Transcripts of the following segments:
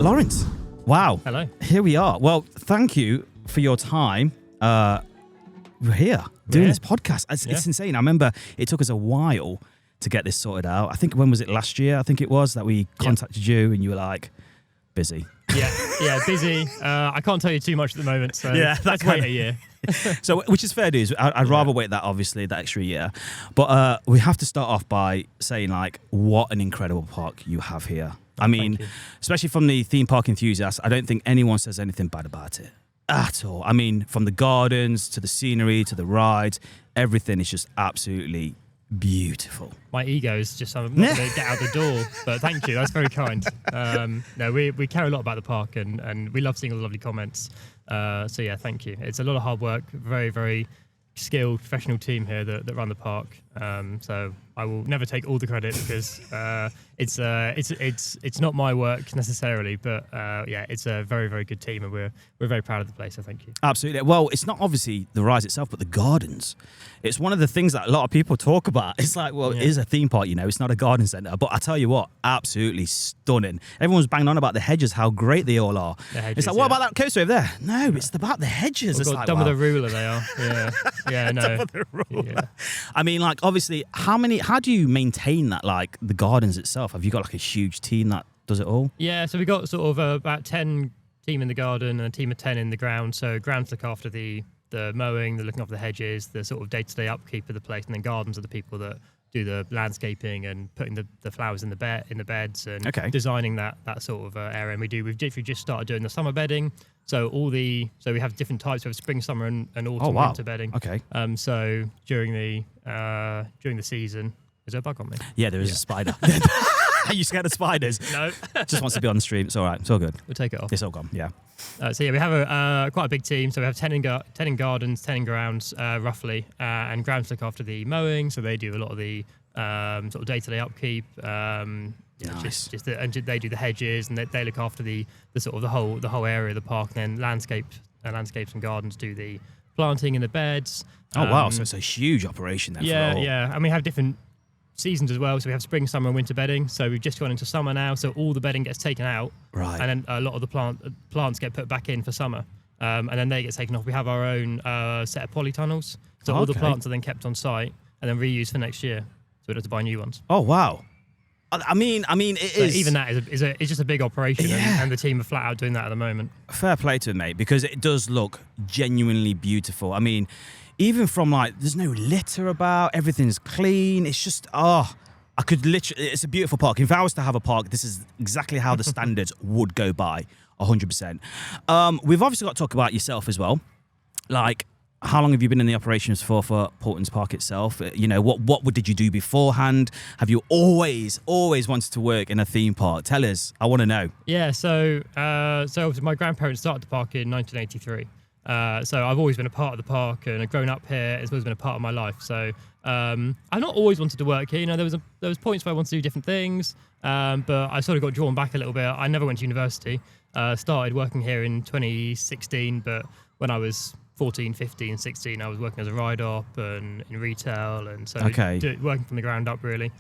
Lawrence, wow. Hello. Here we are. Well, thank you for your time. We're here doing this podcast. It's insane. I remember it took us a while to get this sorted out. I think, when was it, last year? I think it was that we contacted you and you were like, busy. Yeah, busy. I can't tell you too much at the moment, so let's wait a year. So, which is fair news. I'd rather wait that, obviously, that extra year. But we have to start off by saying, like, what an incredible park you have here. I mean, especially from the theme park enthusiasts, I don't think anyone says anything bad about it at all. I mean, from the gardens to the scenery to the rides, everything is just absolutely beautiful. My ego is just, I'm not going to get out the door, but thank you. That's very kind. No, we care a lot about the park, and we love seeing all the lovely comments. So yeah, thank you. It's a lot of hard work, very, very skilled professional team here that run the park. So I will never take all the credit because it's not my work necessarily, but it's a very, very good team, and we're very proud of the place. So thank you. Absolutely. Well, it's not obviously the rides itself, but the gardens. It's one of the things that a lot of people talk about. It's like, well, it is a theme park, it's not a garden centre. But I tell you what, absolutely stunning. Everyone's banging on about the hedges, how great they all are. Hedges, it's like, what about that coaster over there? No, it's about the hedges. It's like, done with a ruler, they are. Yeah, no. Done with a ruler. Yeah. I mean, like, obviously, how do you maintain that, like, the gardens itself? Have you got like a huge team that does it all? Yeah, so we got sort of about 10 team in the garden and a team of 10 in the ground. So grounds look after the mowing, they're looking after the hedges, the sort of day-to-day upkeep of the place, and then gardens are the people that do the landscaping and putting the flowers in the beds and designing that sort of area. And we've just started doing the summer bedding. So we have different types. We have spring, summer, and autumn winter bedding. Okay. So during the season, is there a bug on me? Yeah, there is a spider. Are you scared of spiders? No. Just wants to be on the stream. It's all right. It's all good. We'll take it off. It's all gone. Yeah. So we have quite a big team. So we have 10 in gardens, 10 in grounds, roughly, and grounds look after the mowing. So they do a lot of the sort of day-to-day upkeep. Nice. And they do the hedges, and they look after the sort of the whole area of the park. And then landscapes and gardens do the planting in the beds. Oh wow! So it's a huge operation then. Yeah. And we have different seasons as well. So we have spring, summer, and winter bedding. So we've just gone into summer now. So all the bedding gets taken out, right? And then a lot of the plants get put back in for summer, and then they get taken off. We have our own set of polytunnels. So all the plants are then kept on site and then reused for next year. So we don't have to buy new ones. Oh wow! I mean, it is. Even that is just a big operation, and the team are flat out doing that at the moment. Fair play to it, mate, because it does look genuinely beautiful. I mean, even from like, there's no litter about, everything's clean. It's just, it's a beautiful park. If I was to have a park, this is exactly how the standards would go by, 100%. We've obviously got to talk about yourself as well. Like, how long have you been in the operations for Paultons Park itself? What did you do beforehand? Have you always wanted to work in a theme park? Tell us. I want to know. Yeah, so my grandparents started the park in 1983. So I've always been a part of the park, and I've grown up here. It's always been a part of my life. So I've not always wanted to work here. There was points where I wanted to do different things, but I sort of got drawn back a little bit. I never went to university. Started working here in 2016, but when I was 14, 15, 16, I was working as a ride-op and in retail, and so working from the ground up, really.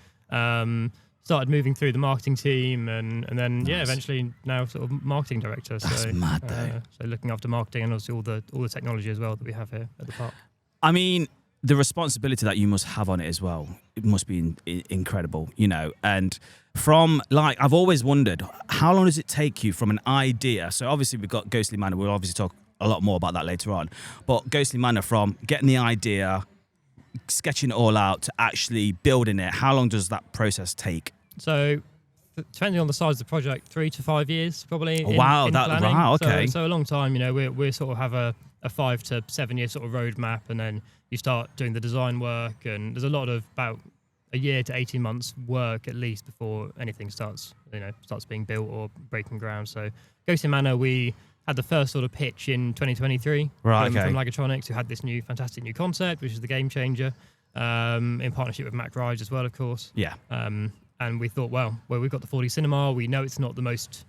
Started moving through the marketing team, and then eventually now sort of marketing director. That's mad, though. So looking after marketing and also all the technology as well that we have here at the park. I mean, the responsibility that you must have on it as well, it must be incredible, and from, like, I've always wondered, how long does it take you from an idea? So obviously we've got Ghostly Manor, we'll obviously talk a lot more about that later on, but Ghostly Manor, from getting the idea, sketching it all out, to actually building it, how long does that process take? So depending on the size of the project, 3 to 5 years probably. Wow, okay. So a long time. We sort of have a 5 to 7 year sort of roadmap, and then you start doing the design work, and there's a lot of about a year to 18 months work at least before anything starts being built or breaking ground. So Ghostly Manor, we had the first sort of pitch in 2023 from Lagatronics, who had this fantastic new concept, which is the Game Changer, in partnership with Mac Rides as well, of course. Yeah. And we thought, well, we've got the 4D cinema. We know it's not the most,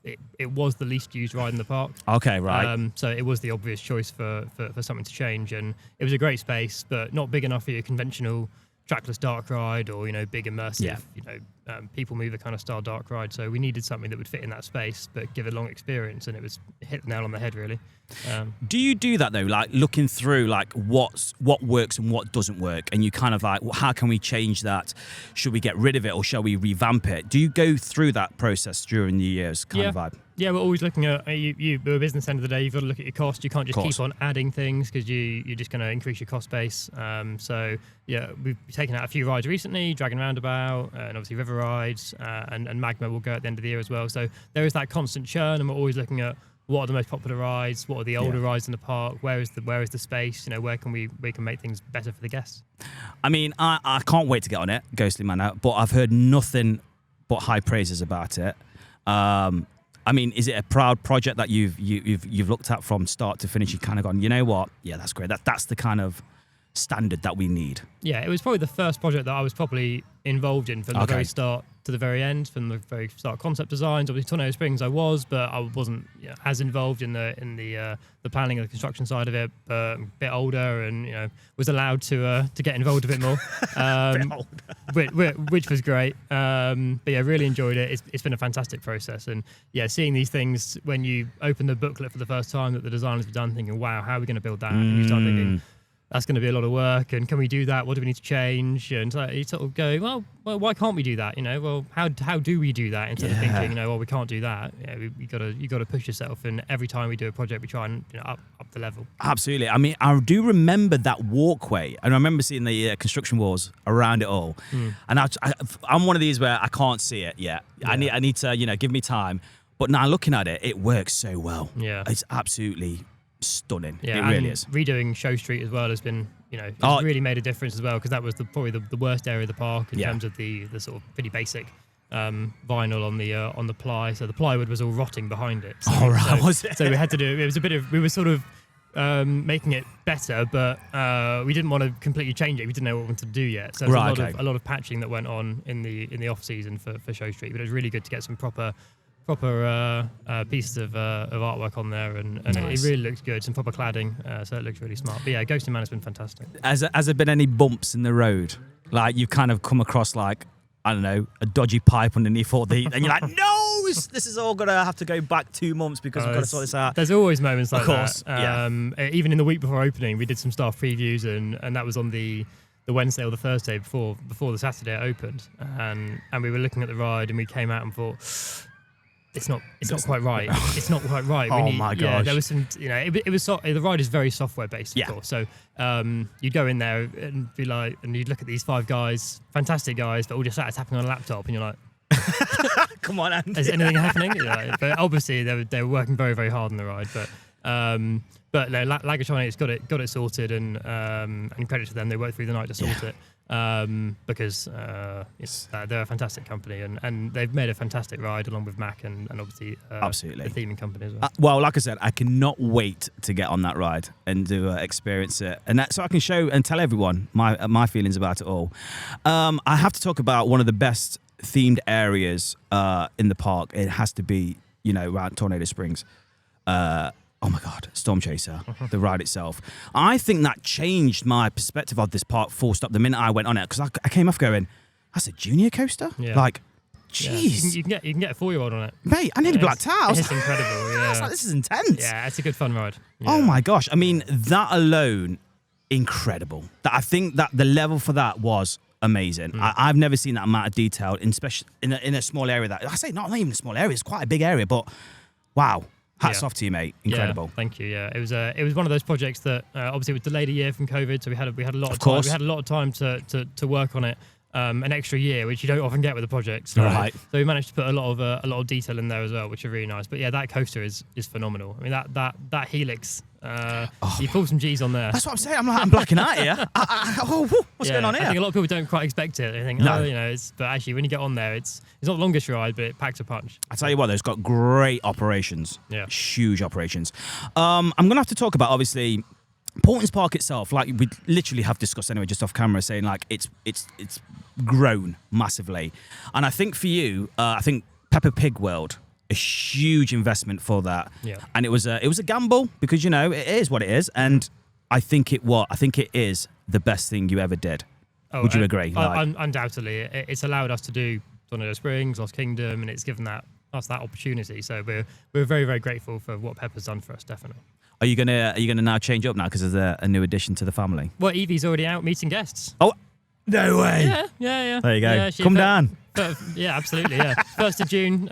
it was the least used ride in the park. Okay, right. So it was the obvious choice for something to change. And it was a great space, but not big enough for your conventional trackless dark ride or, big immersive, people mover kind of style dark ride. So we needed something that would fit in that space, but give a long experience, and it hit the nail on the head, really. Do you do that though, like looking through like what works and what doesn't work, and you kind of like, well, how can we change that? Should we get rid of it or shall we revamp it? Do you go through that process during the years kind of vibe? Yeah, we're always looking at you're a business end of the day. You've got to look at your cost. You can't just keep on adding things because you're just going to increase your cost base. So yeah, we've taken out a few rides recently, Dragon Roundabout, and obviously River Rides, and Magma will go at the end of the year as well. So there is that constant churn, and we're always looking at what are the most popular rides, what are the older rides in the park, where is the space, where can we can make things better for the guests. I mean, I can't wait to get on it, Ghostly Manor, but I've heard nothing but high praises about it. I mean, is it a proud project that you've looked at from start to finish? You've kind of gone, you know what? Yeah, that's great. That's the kind of standard that we need. Yeah, it was probably the first project that I was properly involved in from the very start to the very end, from the very start concept designs. Obviously, Tornado Springs I was, but I wasn't as involved in the planning and the construction side of it. But a bit older, and was allowed to get involved a bit more, which was great. But yeah, really enjoyed it. It's been a fantastic process, and yeah, seeing these things when you open the booklet for the first time that the designers have done, thinking, wow, how are we going to build that? And you start thinking, that's going to be a lot of work, and can we do that? What do we need to change? And so you sort of go, well, why can't we do that? Well, how do we do that? Instead of thinking, well, we can't do that. You got to push yourself, and every time we do a project, we try and up the level. Absolutely. I mean, I do remember that walkway, and I remember seeing the construction walls around it all. And I'm one of these where I can't see it yet. Yeah. I need to give me time. But now looking at it, it works so well. Yeah, it's absolutely stunning. Yeah, it really is. Redoing Show Street as well has been, it's really made a difference as well, because that was probably the worst area of the park in terms of the sort of pretty basic vinyl on the ply. So the plywood was all rotting behind it. So, was it? So we had to do. It was a bit of. We were sort of making it better, but we didn't want to completely change it. We didn't know what we wanted to do yet. So there was a lot of patching that went on in the off season for Show Street. But it was really good to get some proper pieces of artwork on there, and nice. It really looks good. Some proper cladding, so it looks really smart. But yeah, Ghostly Manor has been fantastic. Has there been any bumps in the road? Like you've kind of come across like, I don't know, a dodgy pipe underneath all the, and you're like, no, this is all gonna have to go back 2 months because we've got to sort this out. There's always moments like that. Even in the week before opening, we did some staff previews, and that was on the Wednesday or the Thursday before the Saturday it opened, and we were looking at the ride, and we came out and thought, It's not quite right. It's not quite right. My gosh. Yeah, there was some, it was the ride is very software based, of course. So you'd go in there and be like, and you'd look at these 5 guys, fantastic guys, but all just sat tapping on a laptop, and you're like, come on, Andy. Is anything happening? But obviously they were working very, very hard on the ride. But no, Lagatronics got it sorted, and credit to them, they worked through the night to sort it. Because they're a fantastic company, and they've made a fantastic ride along with Mac and obviously absolutely the theming company as well. Well, like I said, I cannot wait to get on that ride and to experience it, and so I can show and tell everyone my feelings about it all. I have to talk about one of the best themed areas in the park. It has to be around Tornado Springs. Oh my God, Storm Chaser, the ride itself. I think that changed my perspective of this park full stop the minute I went on it, because I came off going, that's a junior coaster? Yeah. Like, jeez. Yeah. You can get a 4-year-old on it. Mate, I nearly blacked out. It's incredible, yeah. I was like, this is intense. Yeah, it's a good fun ride. Yeah. Oh my gosh. I mean, that alone, incredible. I think that the level for that was amazing. I've never seen that amount of detail, especially in a small area. That I say not even a small area, it's quite a big area, but wow. Hats off to you, mate. Incredible. Yeah, thank you. Yeah, it was one of those projects that obviously was delayed a year from COVID, so we had a lot of time. We had a lot of time to work on it. An extra year, which you don't often get with a project. So, right. So we managed to put a lot of detail in there as well, which are really nice. But yeah, that coaster is phenomenal. I mean, that helix. You pull some G's on there. That's what I'm saying. I'm blacking out here. What's going on here? I think a lot of people don't quite expect it. They think, but actually, when you get on there, it's not the longest ride, but it packs a punch. I tell you what, it's got great operations. Yeah, huge operations. I'm gonna have to talk about obviously Paultons Park itself. Like we literally have discussed anyway, just off camera, saying like it's grown massively, and I think for you, I think Peppa Pig World. A huge investment for that, and it was a gamble because it is what it is, and I think it is the best thing you ever did. Would you agree? Undoubtedly, it's allowed us to do Tornado Springs, Lost Kingdom, and it's given us that opportunity. So we're very, very grateful for what Peppa's done for us, definitely. Are you gonna now change up now because there's a new addition to the family? Well, Evie's already out meeting guests. Oh, no way! Yeah. There you go. Yeah, Come down. Yeah, absolutely. Yeah, 1st of June,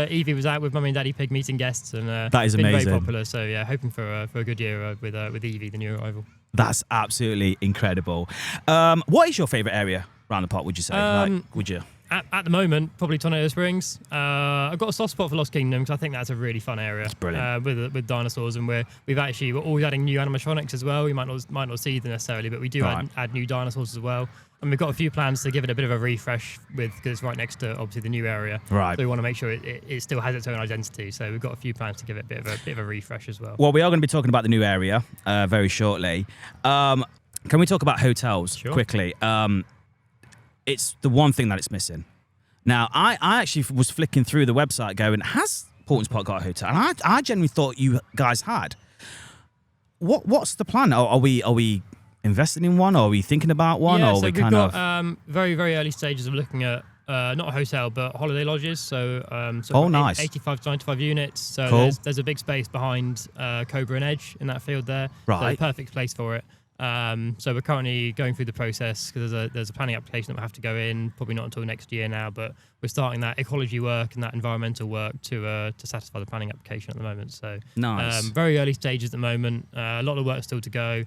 Evie was out with Mummy and Daddy Pig meeting guests, and that is been amazing. very popular. So yeah, hoping for a good year with Evie, the new arrival. That's absolutely incredible. What is your favourite area around the park? Would you say? Would you? At the moment, probably Tornado Springs. I've got a soft spot for Lost Kingdom because I think that's a really fun area. It's brilliant. With dinosaurs, and we're always adding new animatronics as well. You might not see them necessarily, but we do add new dinosaurs as well. And we've got a few plans to give it a bit of a refresh because it's right next to obviously the new area. Right. So we want to make sure it still has its own identity. So we've got a few plans to give it a bit of a refresh as well. Well, we are going to be talking about the new area very shortly. Can we talk about hotels quickly? It's the one thing that it's missing. Now, I actually was flicking through the website going, has Paultons Park got a hotel? And I genuinely thought you guys had. What's the plan? Are we investing in one? Or are we thinking about one? Yeah, or so we we've got very, very early stages of looking at not a hotel, but holiday lodges. So, nice. 85 to 95 units. So cool. there's a big space behind Cobra and Edge in that field there. Right. So perfect place for it. So we're currently going through the process because there's a planning application that we have to go in, probably not until next year now, but we're starting that ecology work and that environmental work to satisfy the planning application at the moment. So nice. Very early stages at the moment. A lot of work still to go.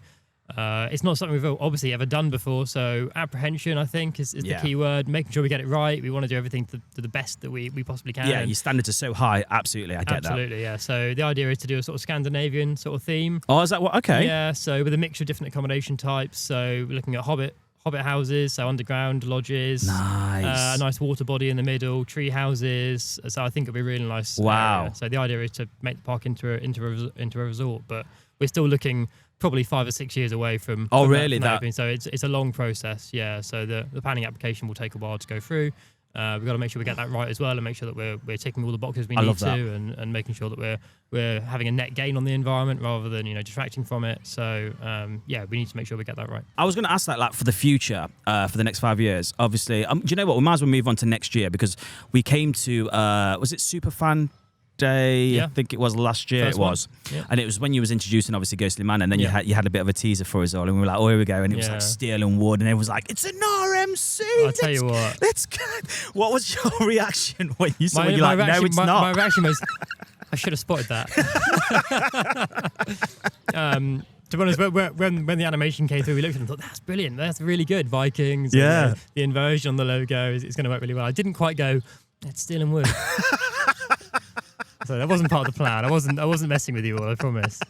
It's not something we've obviously ever done before, so apprehension, I think, is the key word. Making sure we get it right. We want to do everything to the best that we possibly can. Yeah, your standards are so high. Absolutely, I get that. Absolutely, yeah. So the idea is to do a sort of Scandinavian sort of theme. Oh, is that what? Okay. Yeah, so with a mixture of different accommodation types. So we're looking at hobbit houses, so underground lodges. Nice. A nice water body in the middle, tree houses. So I think it'll be a really nice. Wow. Area. So the idea is to make the park into a resort, but we're still looking probably 5 or 6 years away from. Oh, really? That so it's a long process. Yeah. So the planning application will take a while to go through. We've got to make sure we get that right as well, and make sure that we're ticking all the boxes we need to, and making sure that we're having a net gain on the environment rather than detracting from it. So we need to make sure we get that right. I was going to ask that, like, for the future, for the next 5 years. Obviously, do you know what? We might as well move on to next year because we came to was it Superfan Day? Yeah. I think it was last year. First it was, yeah. And it was when you was introducing obviously Ghostly Manor, and then you had a bit of a teaser for us all, and we were like, oh, here we go, and it was like steel and wood, and everyone was like, it's an RMC. I'll tell you what. Let's go. What was your reaction when you saw? You're like, reaction, no, it's not. My reaction was, I should have spotted that. To be honest, when the animation came through, we looked at it and thought, that's brilliant. That's really good. Vikings. Yeah. And, the inversion on the logo is going to work really well. I didn't quite go, it's steel and wood. So that wasn't part of the plan. I wasn't messing with you all, I promise.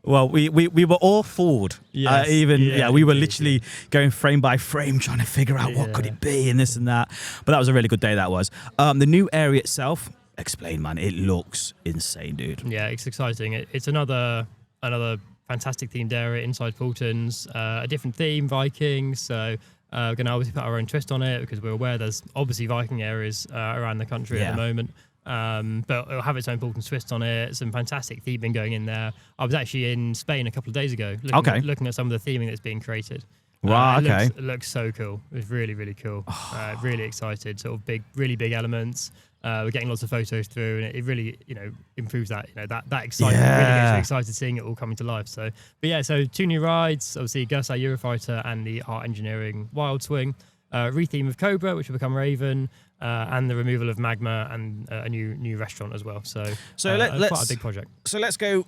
Well, we were all fooled. Yes. We were literally going frame by frame trying to figure out what could it be and this and that. But that was a really good day, that was. The new area itself, explain, man. It looks insane, dude. Yeah, it's exciting. It's another fantastic themed area inside Paultons. A different theme, Vikings. So we're going to obviously put our own twist on it because we're aware there's obviously Viking areas around the country at the moment. But it'll have its own Paultons twist on it. Some fantastic theming going in there. I was actually in Spain a couple of days ago looking at some of the theming that's being created. Wow, it looks so cool. It's really, really cool. Really excited. Sort of really big elements. We're getting lots of photos through, and it really, improves that, that excitement. Yeah. Really makes you excited seeing it all coming to life. So 2 new rides, obviously Ghostly Eurofighter and the Art Engineering Wild Swing. Retheme of Cobra, which will become Raven, and the removal of Magma and a new restaurant as well. So let's quite a big project. So let's go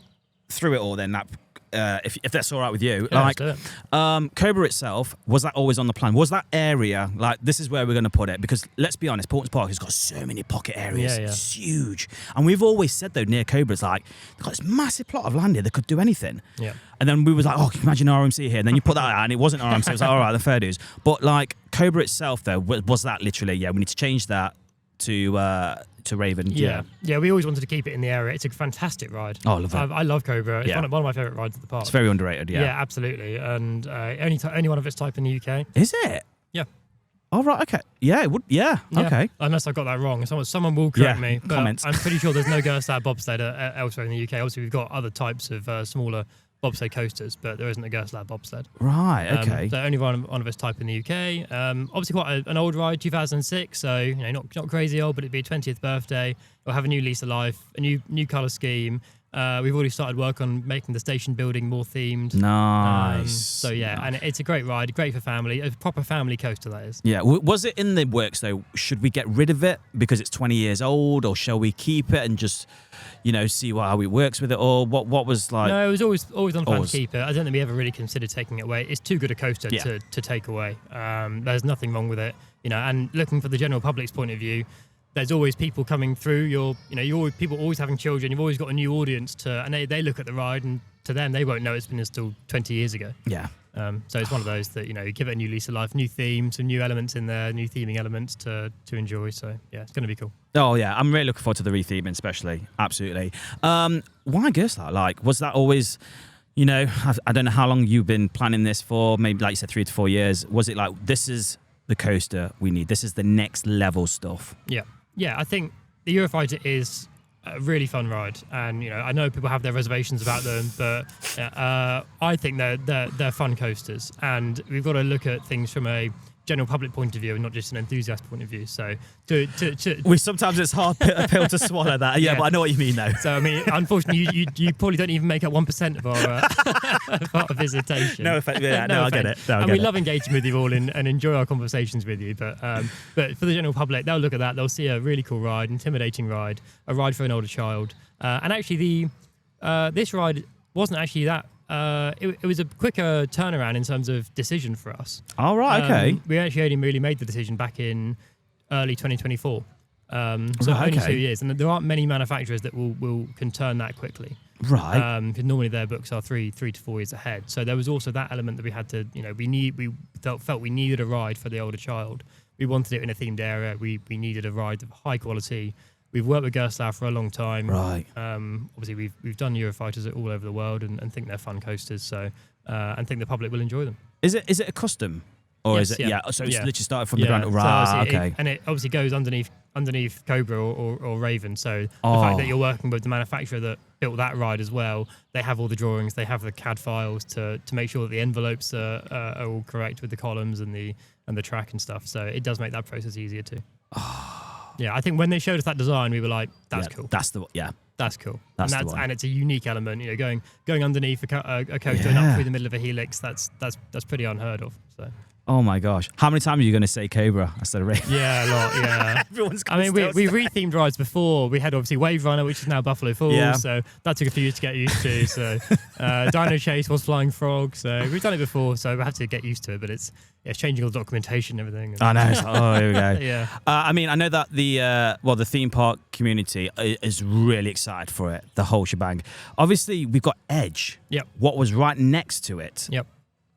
through it all then, Nap. If that's all right with you. Yeah, let's do it. Cobra itself, was that always on the plan? Was that area, like, this is where we're going to put it? Because let's be honest, Paultons Park has got so many pocket areas. Yeah. It's huge. And we've always said, though, near Cobra, it's like, they've got this massive plot of land here. They could do anything. Yeah. And then we was like, oh, can you imagine RMC here? And then you put that out, and it wasn't RMC. It was like, all right, the fair dues. But, like, Cobra itself, though, was that literally, we need to change that to Raven. Yeah, we always wanted to keep it in the area. It's a fantastic ride. Oh, I love it. I love Cobra. It's one of my favourite rides at the park. It's very underrated, yeah. Yeah, absolutely. And only one of its type in the UK. Is it? Yeah. Oh, right, okay. Yeah, it would. Yeah, okay. Unless I got that wrong. Someone will correct me. But comments. I'm pretty sure there's no Ghostly bobsled elsewhere in the UK. Obviously, we've got other types of smaller bobsleigh coasters, but there isn't a Ghostly bobsled. Right. Okay. So only one of its type in the UK. Obviously quite an old ride, 2006. So not crazy old, but it'd be a 20th birthday. It'll have a new lease of life, a new colour scheme. We've already started work on making the station building more themed. Nice. So yeah, and it's a great ride, great for family, a proper family coaster that is. Yeah. Was it in the works though? Should we get rid of it because it's 20 years old, or shall we keep it and just, see how it works with it? Or what was like? No, it was always on plan to keep it. I don't think we ever really considered taking it away. It's too good a coaster to take away. There's nothing wrong with it, and looking for the general public's point of view, there's always people coming through. People always having children. You've always got a new audience and they look at the ride, and to them they won't know it's been installed 20 years ago. Yeah. So it's one of those that you give it a new lease of life, new theme, some new elements in there, new theming elements to enjoy. So yeah, it's going to be cool. Oh yeah, I'm really looking forward to the retheming, especially. Absolutely. Why Ghostly? Like, was that always? I don't know how long you've been planning this for. Maybe like you said, 3 to 4 years. Was it like this is the coaster we need? This is the next level stuff. Yeah, I think the Eurofighter is a really fun ride, and I know people have their reservations about them, but I think they're fun coasters, and we've got to look at things from a general public point of view and not just an enthusiast point of view. So sometimes it's hard a pill to swallow that. Yeah, but I know what you mean though. So I mean, unfortunately, you probably don't even make up 1% of our visitation. No offense. Yeah, no, I get it. We love engaging with you all and enjoy our conversations with you. But for the general public, they'll look at that. They'll see a really cool ride, intimidating ride, a ride for an older child. And actually, this ride wasn't actually that. It was a quicker turnaround in terms of decision for us. All right, okay. We actually only really made the decision back in early 2024. So only 2 years, and there aren't many manufacturers that can turn that quickly. Right. Because normally their books are 3 to 4 years ahead. So there was also that element that we had to, we felt we needed a ride for the older child. We wanted it in a themed area. We needed a ride of high quality. We've worked with Ghostly for a long time. Right. Obviously, we've done Eurofighters all over the world and think they're fun coasters. So and think the public will enjoy them. Is it a custom? Or yes, is it? Yeah. So it's literally started from the ground. ground. Right. Okay. It obviously goes underneath Cobra or Raven. So the fact that you're working with the manufacturer that built that ride as well, they have all the drawings, they have the CAD files to make sure that the envelopes are all correct with the columns and the track and stuff. So it does make that process easier too. Yeah, I think when they showed us that design, we were like, "That's cool. That's cool. That's the one. And it's a unique element. Going underneath a coaster and up through the middle of a helix. That's pretty unheard of. So. Oh my gosh! How many times are you going to say Cobra instead of Raven? Yeah, a lot. Yeah. Everyone's. We rethemed rides before. We had obviously Wave Runner, which is now Buffalo Falls. Yeah. So that took a few years to get used to. So Dino Chase was Flying Frog. So we've done it before. So we have to get used to it. But it's changing all the documentation and everything. I know. Here we go. Yeah. I know that the theme park community is really excited for it. The whole shebang. Obviously, we've got Edge. Yep. What was right next to it? Yep.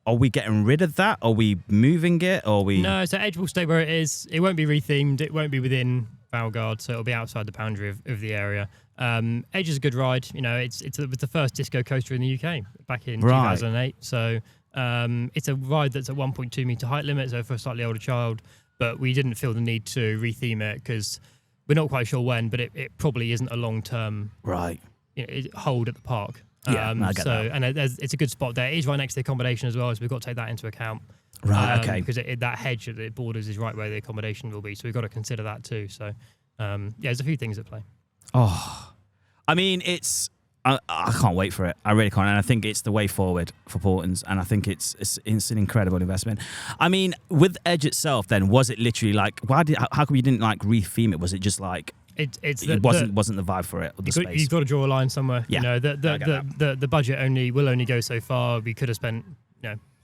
Are we getting rid of that? Are we moving it? No, so Edge will stay where it is. It won't be rethemed. It won't be within Valgard, so it'll be outside the boundary of the area. Edge is a good ride. It was the first disco coaster in the UK back in 2008. So it's a ride that's at 1.2 meter height limit, so for a slightly older child. But we didn't feel the need to retheme it because we're not quite sure when, but it probably isn't a long-term hold at the park. Yeah, I get that. And it's a good spot there. It is right next to the accommodation as well, so we've got to take that into account. Right, okay. Because that hedge that it borders is right where the accommodation will be, so we've got to consider that too. So, there's a few things at play. Oh, I mean, I can't wait for it. I really can't, and I think it's the way forward for Paultons, and I think it's an incredible investment. I mean, with Edge itself, then was it literally like how come you didn't like retheme it? Was it just like? It wasn't the vibe for it. Or the space. You've got to draw a line somewhere. Yeah. The budget will only go so far. We could have spent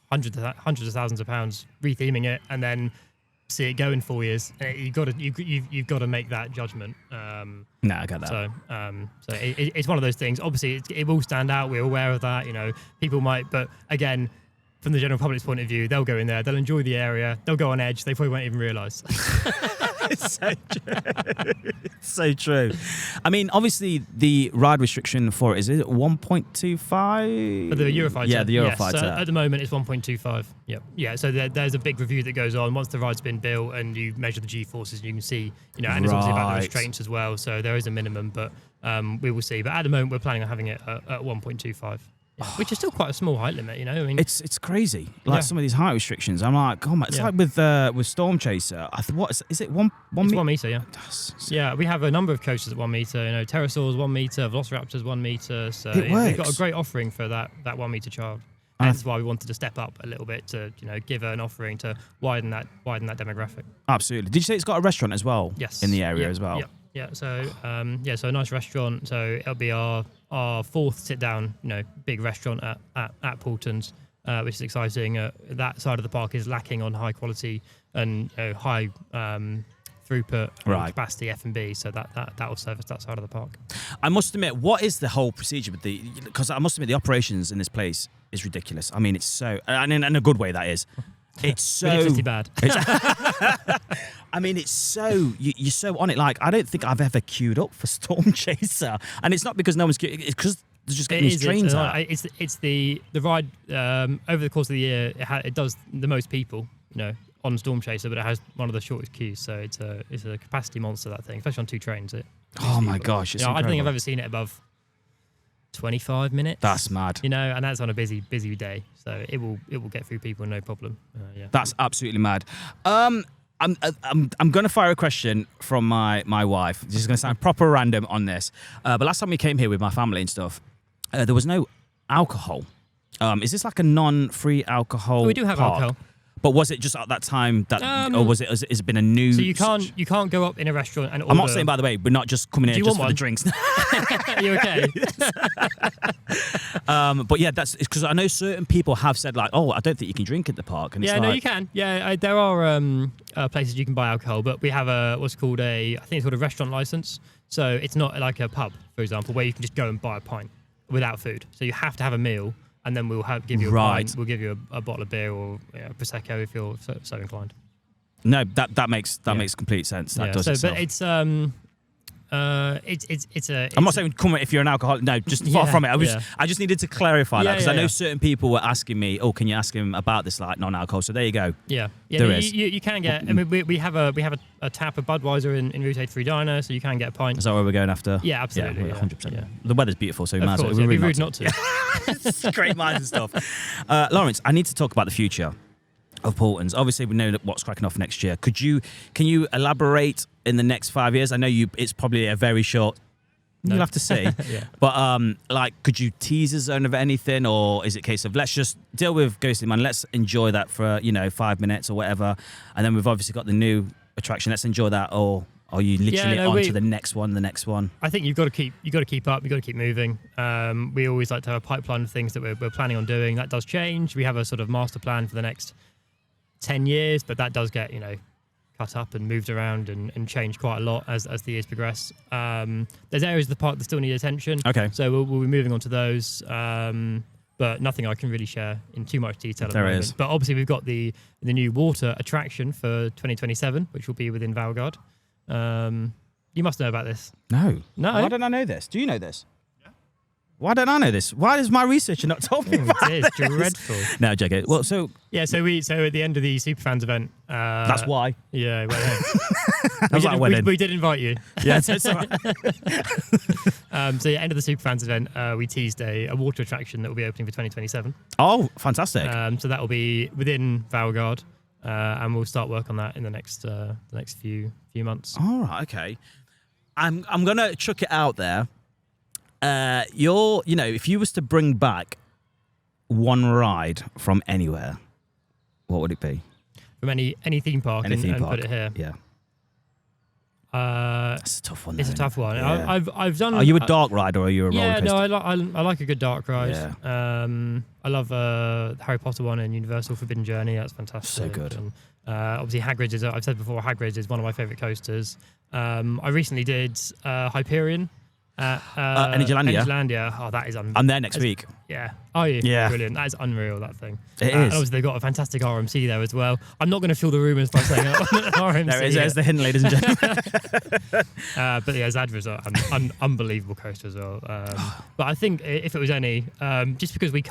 hundreds of thousands of pounds retheming it and then see it go in 4 years. You've got to make that judgment. No, I get that. So it's one of those things. Obviously, it will stand out. We're aware of that. People might, but again, from the general public's point of view, they'll go in there. They'll enjoy the area. They'll go on Edge. They probably won't even realise. It's so true. It's so true. I mean, obviously, the ride restriction for it is it 1.25? For the Eurofighter? Yeah, the Eurofighter. Yes, so at the moment, it's 1.25. Yep. Yeah, so there's a big review that goes on once the ride's been built and you measure the G-forces, you can see, and it's obviously about the restraints as well, so there is a minimum, but we will see. But at the moment, we're planning on having it at 1.25. which is still quite a small height limit, you know. I mean, it's crazy. Like some of these height restrictions, I'm like, oh my! It's like with Storm Chaser. What is it? One it's meter? 1 meter, yeah. Yeah, we have a number of coasters at 1 meter. You know, Pterosaurs 1 meter, Velociraptors 1 meter. So we've got a great offering for that 1 meter child. And that's why we wanted to step up a little bit to, you know, give an offering to widen that demographic. Absolutely. Did you say it's got a restaurant as well? Yes. In the area as well. Yeah. So so a nice restaurant. So it'll be our fourth sit down, you know, big restaurant at Paultons, which is exciting. That side of the park is lacking on high quality and high throughput capacity F&B, so that will service that side of the park. I must admit, what is the whole procedure with because I must admit the operations in this place is ridiculous. I mean, it's so, and in a good way that is. It's so ridiculously bad. I mean, it's so you're so on it. Like, I don't think I've ever queued up for Storm Chaser, and it's not because no one's queued. It's because there's just getting these trains out. It's the ride over the course of the year. It does the most people, you know, on Storm Chaser, but it has one of the shortest queues. So it's a capacity monster, that thing, especially on 2 trains. Oh my gosh! It's I don't think I've ever seen it above 25 minutes. That's mad. You know, and that's on a busy day. So it will get through people no problem. That's absolutely mad. I'm going to fire a question from my wife. This is going to sound proper random on this. But last time we came here with my family and stuff, there was no alcohol. Is this like a non-free alcohol? We do have park? alcohol. But was it just at that time that, or has it been a new? So you can't go up in a restaurant and order. I'm not saying, by the way, we're not just coming in just for the drinks. Are you okay? But yeah, that's because I know certain people have said like, oh, I don't think you can drink at the park. And no, you can. Yeah, there are places you can buy alcohol, but we have I think it's called a restaurant license. So it's not like a pub, for example, where you can just go and buy a pint without food. So you have to have a meal. And then we'll give you a pint. We'll give you a bottle of beer or prosecco if you're so inclined. No, that makes complete sense. That does itself. But it's I'm not saying come if you're an alcoholic. No, just far from it. I just needed to clarify that because I know certain people were asking me, "Oh, can you ask him about this like non-alcohol?" So there you go. Yeah. There is. You can get. I mean, we have a tap of Budweiser in Route 83 Diner, so you can get a pint. Is that where we're going after? Yeah, absolutely. 100%. Yeah. The weather's beautiful, so we might as well. It'd be rude not to. Great minds and stuff. Lawrence, I need to talk about the future of Paultons. Obviously, we know what's cracking off next year. Can you elaborate in the next 5 years? I know it's probably a very short. No. You'll have to see. But could you tease us of anything, or is it a case of let's just deal with Ghostly Manor, let's enjoy that for 5 minutes or whatever, and then we've obviously got the new attraction. Let's enjoy that, or are you literally on to the next one? I think you've got to keep up. You've got to keep moving. We always like to have a pipeline of things that we're planning on doing. That does change. We have a sort of master plan for the next 10 years, but that does get cut up and moved around and changed quite a lot as the years progress. There's areas of the park that still need attention. Okay. So we'll be moving on to those. But nothing I can really share in too much detail at the moment. But obviously we've got the new water attraction for 2027, which will be within Valgard. You must know about this. No. Why don't I know this? Do you know this? Yeah. Why don't I know this? Why does my researcher not told me about it? It is dreadful. No, JK. Well, so at the end of the Superfans event. That's why. Yeah. We did invite you. Yeah, it's all right. End of the Superfans event, we teased a water attraction that will be opening for 2027. Oh, fantastic! So that will be within Valgard. And we'll start work on that in the next few months. All right, okay. I'm gonna chuck it out there. If you was to bring back one ride from anywhere, what would it be? From any theme park, and put it here. Yeah. It's a tough one. It's a tough one. Yeah. I've done. Are you a dark ride or are you a roller coaster? Yeah, no, I like a good dark ride. Yeah. I love the Harry Potter one and Universal Forbidden Journey. That's fantastic. So good. And, obviously, Hagrid's I've said before, Hagrid's is one of my favourite coasters. I recently did Hyperion. Energylandia. Oh, that is I'm there next week. Yeah. Are you? Yeah. Brilliant. That is unreal, that thing. It is. And obviously, they've got a fantastic RMC there as well. I'm not going to fill the rumours by saying RMC. There's the hidden, ladies and gentlemen. But yeah, Zadра's an unbelievable coaster as well. But I think if it was any, just because we're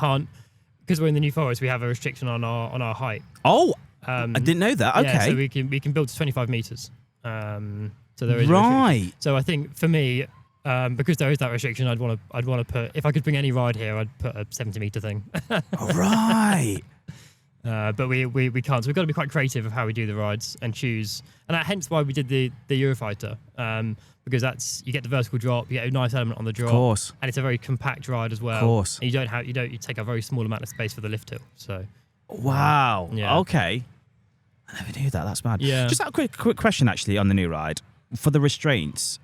in the New Forest, we have a restriction on our height. Oh, I didn't know that. Okay. Yeah, so we can build to 25 metres. So there is right. So I think for me, because there is that restriction, I'd want to put, if I could bring any ride here, I'd put a 70-meter thing. Right. But we can't. So we've got to be quite creative of how we do the rides and choose. And hence why we did the Eurofighter, because you get the vertical drop, you get a nice element on the drop, Of course. and it's a very compact ride as well. Of course. And you take a very small amount of space for the lift hill. So. Wow. Yeah. Okay. I never knew that. That's mad. Yeah. Just a quick question actually on the new ride for the restraints.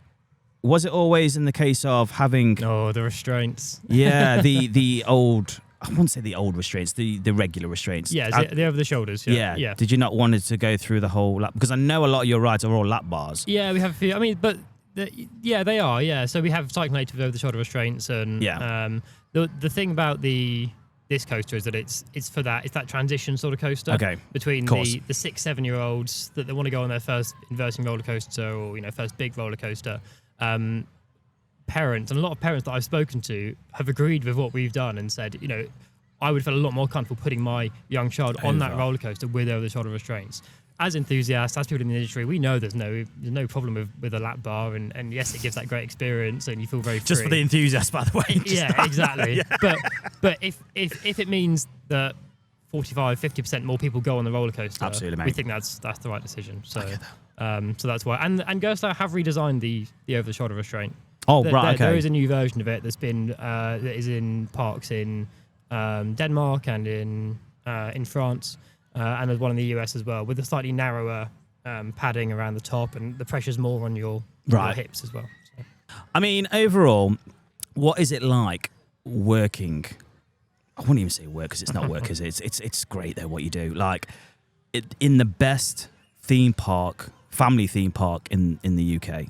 Was it always in the case of having? Oh, the restraints. Yeah, the old. I wouldn't say the old restraints, the regular restraints. Yeah, they're over the shoulders. Yeah. Did you not want it to go through the whole lap? Because I know a lot of your rides are all lap bars. Yeah, we have a few. I mean, but they are. Yeah, so we have cycle native over the shoulder restraints, and the thing about this coaster is that it's that transition sort of coaster between the 6-7-year-olds that they want to go on their first inversing roller coaster or first big roller coaster. Parents, and a lot of parents that I've spoken to have agreed with what we've done and said, I would feel a lot more comfortable putting my young child on that roller coaster with over the shoulder restraints. As enthusiasts, as people in the industry, we know there's no problem with a lap bar, and yes, it gives that great experience, and you feel very free. Just for the enthusiasts, by the way. Yeah, exactly. Yeah. But if it means that 45-50% more people go on the roller coaster, absolutely, mate, we think that's the right decision. So so that's why. And Ghostly have redesigned the over the shoulder restraint. Oh, right. Okay. There is a new version of it that's been that is in parks in Denmark and in France. And there's one in the US as well, with a slightly narrower padding around the top, and the pressure's more on your hips as well. So. I mean, overall, what is it like working? I wouldn't even say work because it's not work, is it? It's great though what you do. Like in the best theme park, family theme park in the UK.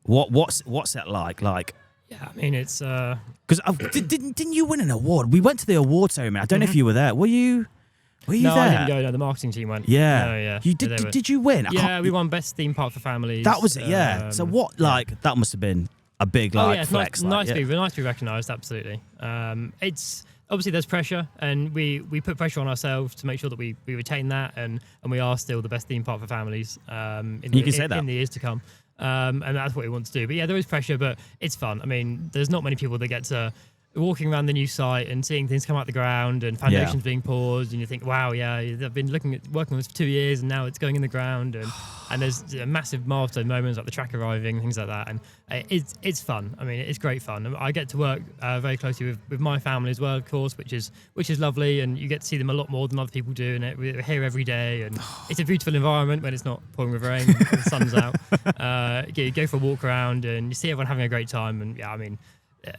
What's that like? Like. Yeah, I mean it's because didn't you win an award? We went to the award ceremony. I don't know if you were there. Were you? No, there? I didn't go. No, the marketing team went. Yeah. No, yeah. You did you win? Yeah, we won best theme park for families. That was it. Yeah. So what? That must have been a big flex. Nice to be recognised. Absolutely. It's obviously there's pressure, and we put pressure on ourselves to make sure that we retain that, and we are still the best theme park for families. In the years to come. And that's what we want to do. But yeah, there is pressure, but it's fun. I mean, there's not many people that get to walking around the new site and seeing things come out the ground and foundations being poured, and you think, wow, yeah, I've been working on this for 2 years, and now it's going in the ground, and there's massive milestone moments like the track arriving and things like that, and it's fun. I mean, it's great fun. I get to work very closely with my family as well, of course, which is lovely, and you get to see them a lot more than other people do, and we're here every day, and it's a beautiful environment when it's not pouring with rain and the sun's out. You go for a walk around and you see everyone having a great time, and yeah, I mean,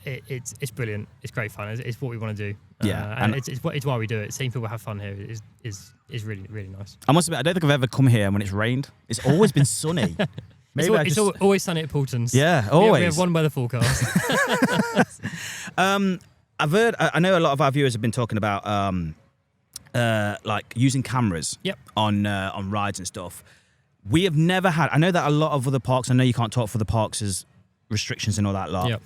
it's brilliant. It's great fun. It's what we want to do. And it's why we do it. Seeing people have fun here is really, really nice. I must admit, I don't think I've ever come here when it's rained. It's always been sunny. It's always sunny at Paultons. Yeah, always. We have one weather forecast. I've heard. I know a lot of our viewers have been talking about like using cameras on rides and stuff. We have never had. I know that a lot of other parks. I know you can't talk for the parks as restrictions and all that lot. Yep.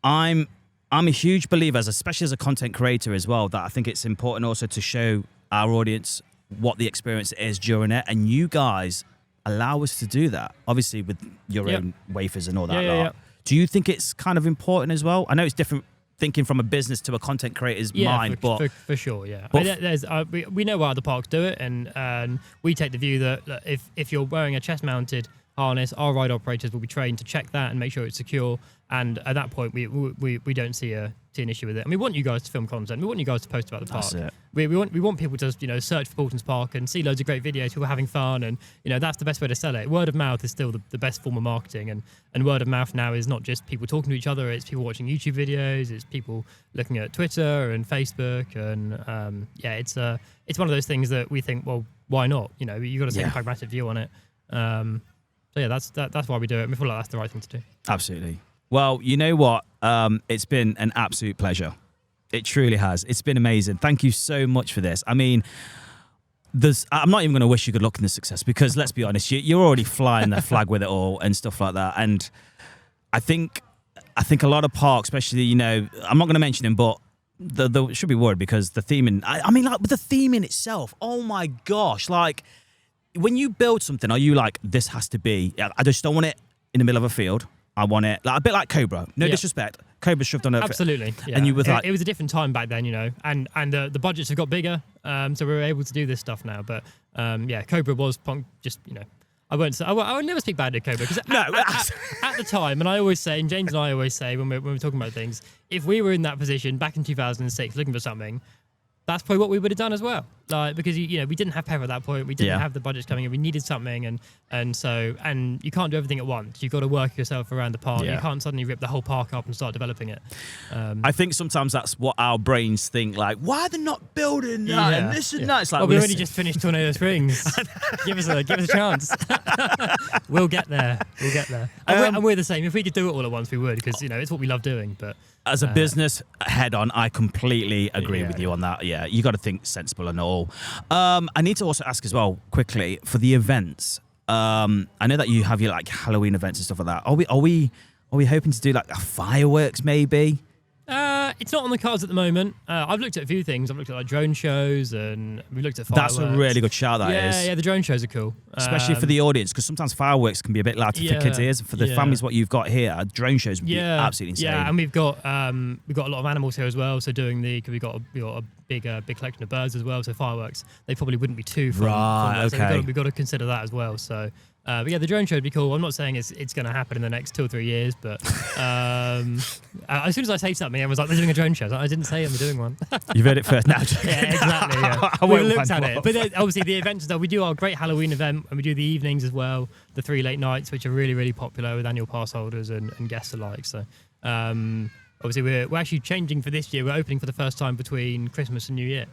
I'm a huge believer, especially as a content creator as well, that I think it's important also to show our audience what the experience is during it, and you guys allow us to do that, obviously with your own wafers and all that lot. Yeah. Do you think it's kind of important as well? I know it's different thinking from a business to a content creator's mind, but for sure, yeah. We know why other parks do it, and we take the view that if you're wearing a chest-mounted harness, our ride operators will be trained to check that and make sure it's secure. And at that point, we don't see an issue with it. And we want you guys to film content. We want you guys to post about the park. That's it. We want people to search for Paultons Park and see loads of great videos, people having fun, and that's the best way to sell it. Word of mouth is still the best form of marketing, and word of mouth now is not just people talking to each other. It's people watching YouTube videos. It's people looking at Twitter and Facebook, and it's one of those things that we think, well, why not? You've got to take a pragmatic view on it. So yeah, that's why we do it. We feel like that's the right thing to do. Absolutely. Well, you know what? It's been an absolute pleasure. It truly has. It's been amazing. Thank you so much for this. I mean, I'm not even going to wish you good luck in the success, because let's be honest, you're already flying the flag with it all and stuff like that. And I think a lot of parks, especially, I'm not going to mention them, but they should be worried because the theming. I mean, like with the theming itself. Oh my gosh! Like when you build something, are you like, this has to be? I just don't want it in the middle of a field. I want it. Like a bit like Cobra. No disrespect. Cobra shoved on it. Absolutely. Yeah. And you were like... It was a different time back then, and the budgets have got bigger, so we were able to do this stuff now. But Cobra was just, I won't say, I would never speak bad of Cobra because at the time, and I always say, and James and I always say when we're talking about things, if we were in that position back in 2006 looking for something, that's probably what we would have done as well. Like, because we didn't have Peppa at that point, we didn't have the budgets coming in, we needed something, and you can't do everything at once. You've got to work yourself around the park. You can't suddenly rip the whole park up and start developing it. I think sometimes that's what our brains think. Like, why are they not building that and this and that? It's like, we already just finished Tornado Springs. give us a chance. We'll get there. And we're the same. If we could do it all at once, we would, because it's what we love doing. But as a business head on, I completely agree with you on that. Yeah, you got to think sensible and all. I need to also ask as well quickly for the events. I know that you have your like Halloween events and stuff like that. Are we hoping to do like a fireworks maybe? It's not on the cards at the moment. I've looked at a few things. I've looked at like drone shows, and we've looked at fireworks. That's a really good shout. That is. Yeah, the drone shows are cool, especially for the audience, because sometimes fireworks can be a bit loud for kids' ears. For the families, what you've got here, drone shows would be absolutely insane. Yeah, and we've got a lot of animals here as well. So we've got a big collection of birds as well. So fireworks, they probably wouldn't be too fun. Right. So we've got to consider that as well. So. But the drone show would be cool. I'm not saying it's going to happen in the next 2 or 3 years, but as soon as I say something, everyone's like, they're doing a drone show. I didn't say I'm doing one. You've heard it first now. Yeah, exactly. Yeah. We looked at it. But then, obviously the events stuff, we do our great Halloween event, and we do the evenings as well, the 3 late nights, which are really, really popular with annual pass holders and guests alike. So obviously we're actually changing for this year. We're opening for the first time between Christmas and New Year.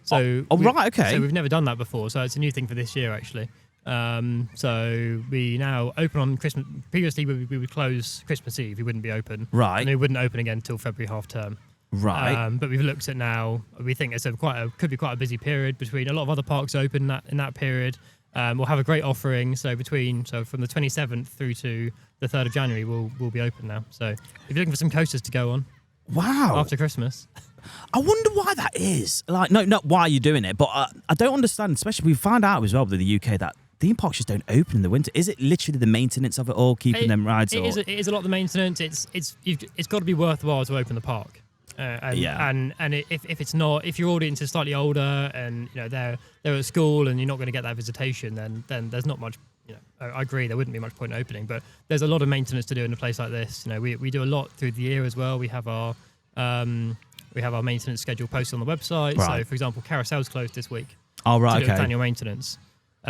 So right, okay. So we've never done that before. So it's a new thing for this year, actually. So we now open on Christmas. Previously, we would close Christmas Eve. We wouldn't be open. Right. And we wouldn't open again until February half term. Right. But we've looked at now. We think it's could be quite a busy period between a lot of other parks open in that period. We'll have a great offering. So from the 27th through to the 3rd of January, we'll be open now. So if you're looking for some coasters to go on. Wow. After Christmas. I wonder why that is. Like, no, not why you're doing it, but I don't understand. Especially we found out as well with the UK that theme parks just don't open in the winter. Is it literally the maintenance of it all, keeping them rides? It is a lot of the maintenance. It's got to be worthwhile to open the park. And if it's not, if your audience is slightly older and they're at school and you're not going to get that visitation, then there's not much. I agree there wouldn't be much point in opening, but there's a lot of maintenance to do in a place like this. We do a lot through the year as well. We have our maintenance schedule posted on the website. Right. So for example, Carousel's closed this week. Oh right, to do okay. Annual maintenance.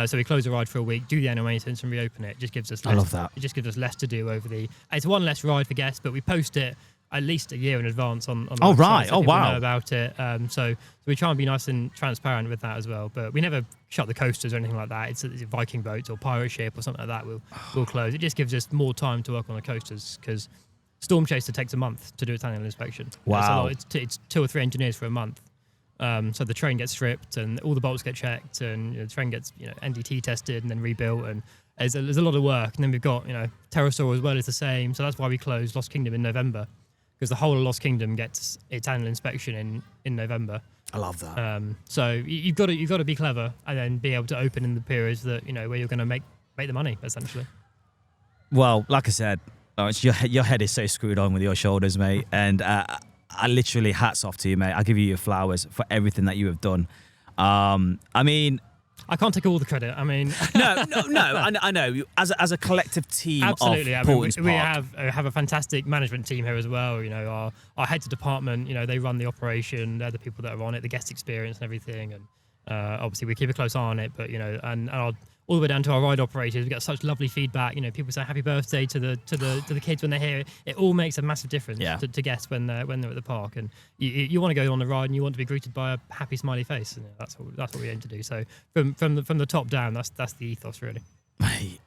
So we close the ride for a week, do the annual maintenance, and reopen it. It just gives us less. I love that. It just gives us less to do over the. It's one less ride for guests, but we post it at least a year in advance on the website, right. so Oh, people wow. know about it. So we try and be nice and transparent with that as well. But we never shut the coasters or anything like that. It's a Viking boat or pirate ship or something like that. We'll close. It just gives us more time to work on the coasters because Storm Chaser takes a month to do its annual inspection. Wow. It's 2 or 3 engineers for a month. So the train gets stripped and all the bolts get checked and the train gets NDT tested and then rebuilt, and there's a lot of work. And then we've got Pterosaur as well is the same. So that's why we closed Lost Kingdom in November, because the whole of Lost Kingdom gets its annual inspection in November. I love that. So you've got to be clever and then be able to open in the periods that where you're going to make the money essentially. Well, like I said, Lawrence, your head is so screwed on with your shoulders, mate, and I literally hats off to you, mate. I give you your flowers for everything that you have done. I mean, I can't take all the credit. I mean, no. I know. As a collective team, absolutely. Of Paultons we Park. have a fantastic management team here as well. Our heads of department. They run the operation. They're the people that are on it, the guest experience and everything. And obviously we keep a close eye on it. But and all the way down to our ride operators, we get such lovely feedback. People say happy birthday to the kids when they're here. It all makes a massive difference to guests when they're at the park. And you want to go on the ride and you want to be greeted by a happy smiley face. And that's what we aim to do. So from the top down, that's the ethos really. Mate,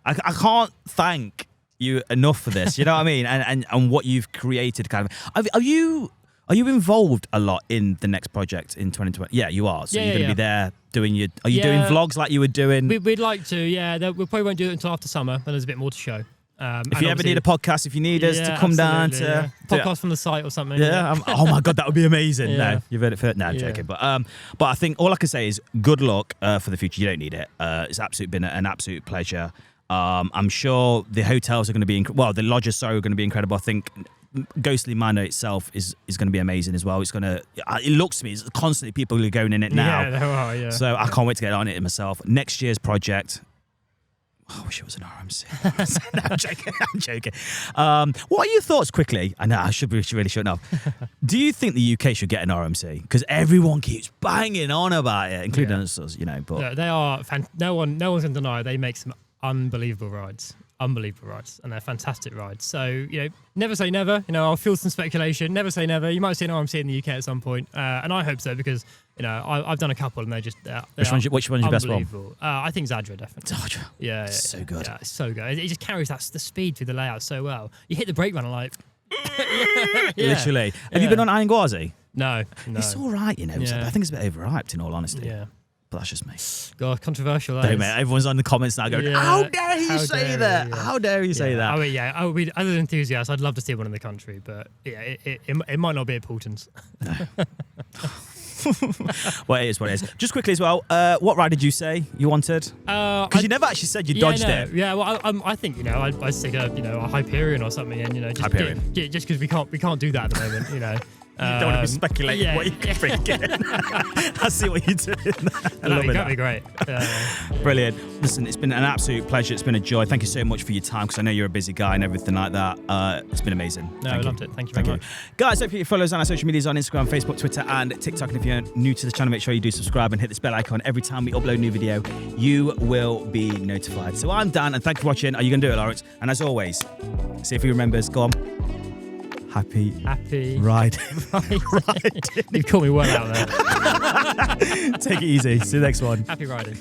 I can't thank you enough for this. You know what I mean? And what you've created, kind of. Are you involved a lot in the next project in 2020? Yeah, you are. So you're going to be there doing your... Are you doing vlogs like you were doing? We'd like to, yeah. We probably won't do it until after summer, when there's a bit more to show. If you ever need a podcast, if you need us to come down to... Podcast from the site or something. Yeah. Oh my God, that would be amazing. Yeah. No, you've heard it first. No, I'm joking. But I think all I can say is good luck for the future. You don't need it. It's been an absolute pleasure. I'm sure the hotels are going to be, the lodges, are going to be incredible. I think Ghostly Manor itself is going to be amazing as well. It's going to, it looks to me, it's constantly people who are going in it now. Yeah, there are, yeah. So I can't wait to get on it myself. Next year's project, I wish it was an RMC. No, I'm joking. What are your thoughts quickly? I know I really shouldn't have. Do you think the UK should get an RMC? Because everyone keeps banging on about it, including us, But yeah, they are. No one's going to deny they make some unbelievable rides, and they're fantastic rides. So never say never. I'll feel some speculation. Never say never. You might see an RMC in the UK at some point, and I hope so because I've done a couple and they're just which one's your best one? I think Zadra definitely. Zadra, yeah, so good. Yeah, it's so good. It just carries the speed through the layout so well. You hit the brake run and like. Yeah. Literally. Have you been on Anguazi? No. It's all right, Yeah. I think it's a bit overhyped, in all honesty. Yeah. But that's just me. God, controversial. Don't, mate. Everyone's on the comments now going, how dare you say that? Yeah. How dare you say that? I mean, I would be, as an enthusiast, I'd love to see one in the country, but yeah, it might not be at Paultons. Well, it is what it is. Just quickly as well, what ride did you say you wanted? Because you never actually said you dodged it. Yeah, well, I think I'd stick a Hyperion or something, and just Hyperion. Just because we can't do that at the moment, You don't want to be speculating what you're thinking. I see what you're doing. That'd be great. Brilliant. Listen, it's been an absolute pleasure. It's been a joy. Thank you so much for your time because I know you're a busy guy and everything like that. It's been amazing. No, I loved it. Thank you very much. Guys, hope you follow us on our social medias on Instagram, Facebook, Twitter, and TikTok. And if you're new to the channel, make sure you do subscribe and hit this bell icon. Every time we upload a new video, you will be notified. So I'm Dan, and thank you for watching. Are you going to do it, Lawrence? And as always, see if he remembers. Go on. Happy riding. You've caught me well out there. Take it easy. See you next one. Happy riding.